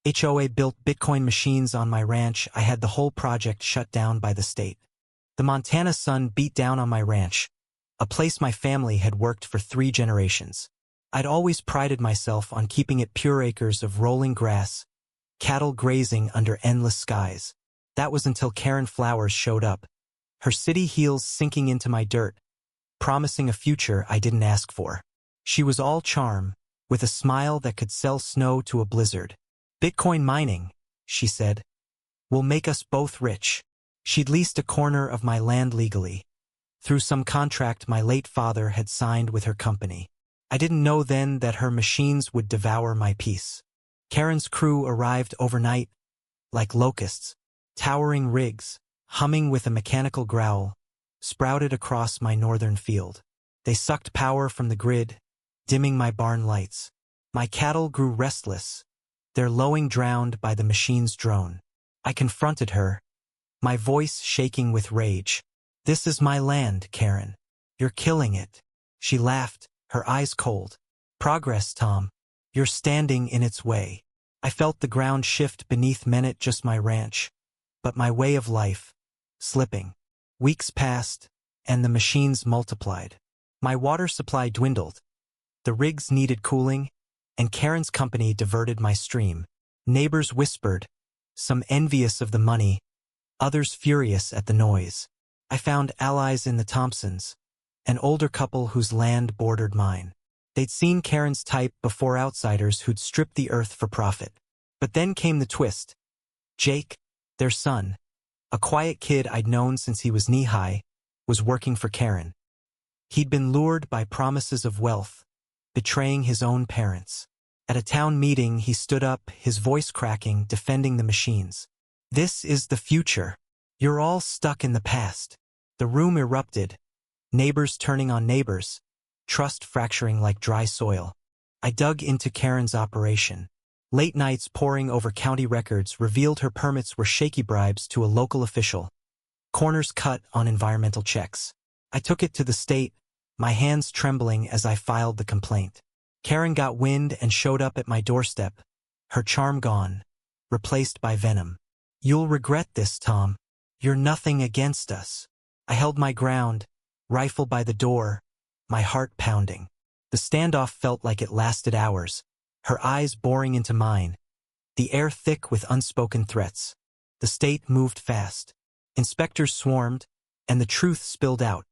HOA built Bitcoin machines on my ranch. I had the whole project shut down by the state. The Montana sun beat down on my ranch, a place my family had worked for 3 generations. I'd always prided myself on keeping it pure, acres of rolling grass, cattle grazing under endless skies. That was until Karen Flowers showed up, her city heels sinking into my dirt, promising a future I didn't ask for. She was all charm, with a smile that could sell snow to a blizzard. "Bitcoin mining," she said, "will make us both rich." She'd leased a corner of my land legally, through some contract my late father had signed with her company. I didn't know then that her machines would devour my peace. Karen's crew arrived overnight, like locusts. Towering rigs, humming with a mechanical growl, sprouted across my northern field. They sucked power from the grid, dimming my barn lights. My cattle grew restless, their lowing drowned by the machine's drone. I confronted her, my voice shaking with rage. "This is my land, Karen. You're killing it." She laughed, her eyes cold. "Progress, Tom. You're standing in its way." I felt the ground shift beneath me, not just my ranch, but my way of life, slipping. Weeks passed, and the machines multiplied. My water supply dwindled. The rigs needed cooling, and Karen's company diverted my stream. Neighbors whispered, some envious of the money, others furious at the noise. I found allies in the Thompsons, an older couple whose land bordered mine. They'd seen Karen's type before outsiders who'd stripped the earth for profit. But then came the twist. Jake, their son, a quiet kid I'd known since he was knee-high, was working for Karen. He'd been lured by promises of wealth, betraying his own parents. At a town meeting, he stood up, his voice cracking, defending the machines. "This is the future. You're all stuck in the past." The room erupted, neighbors turning on neighbors, trust fracturing like dry soil. I dug into Karen's operation. Late nights poring over county records revealed her permits were shaky bribes to a local official, corners cut on environmental checks. I took it to the state, my hands trembling as I filed the complaint. Karen got wind and showed up at my doorstep, her charm gone, replaced by venom. "You'll regret this, Tom. You're nothing against us." I held my ground, rifle by the door, my heart pounding. The standoff felt like it lasted hours, her eyes boring into mine, the air thick with unspoken threats. The state moved fast. Inspectors swarmed, and the truth spilled out.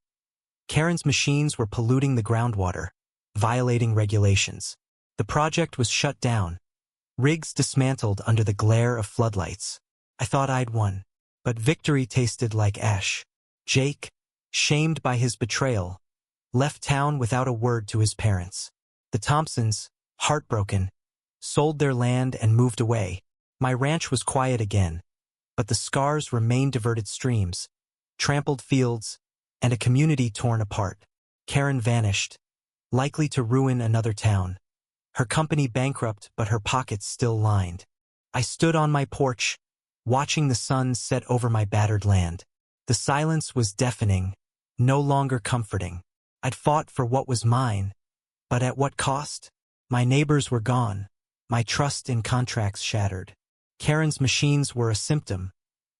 Karen's machines were polluting the groundwater, violating regulations. The project was shut down, rigs dismantled under the glare of floodlights. I thought I'd won, but victory tasted like ash. Jake, shamed by his betrayal, left town without a word to his parents. The Thompsons, heartbroken, sold their land and moved away. My ranch was quiet again, but the scars remained: diverted streams, trampled fields, and a community torn apart. Karen vanished, likely to ruin another town. Her company bankrupt, but her pockets still lined. I stood on my porch, watching the sun set over my battered land. The silence was deafening, no longer comforting. I'd fought for what was mine, but at what cost? My neighbors were gone, my trust in contracts shattered. Karen's machines were a symptom,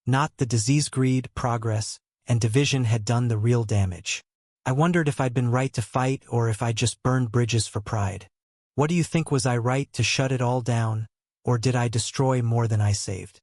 not the disease. Greed, progress, and division had done the real damage. I wondered if I'd been right to fight or if I'd just burned bridges for pride. What do you think? Was I right to shut it all down, or did I destroy more than I saved?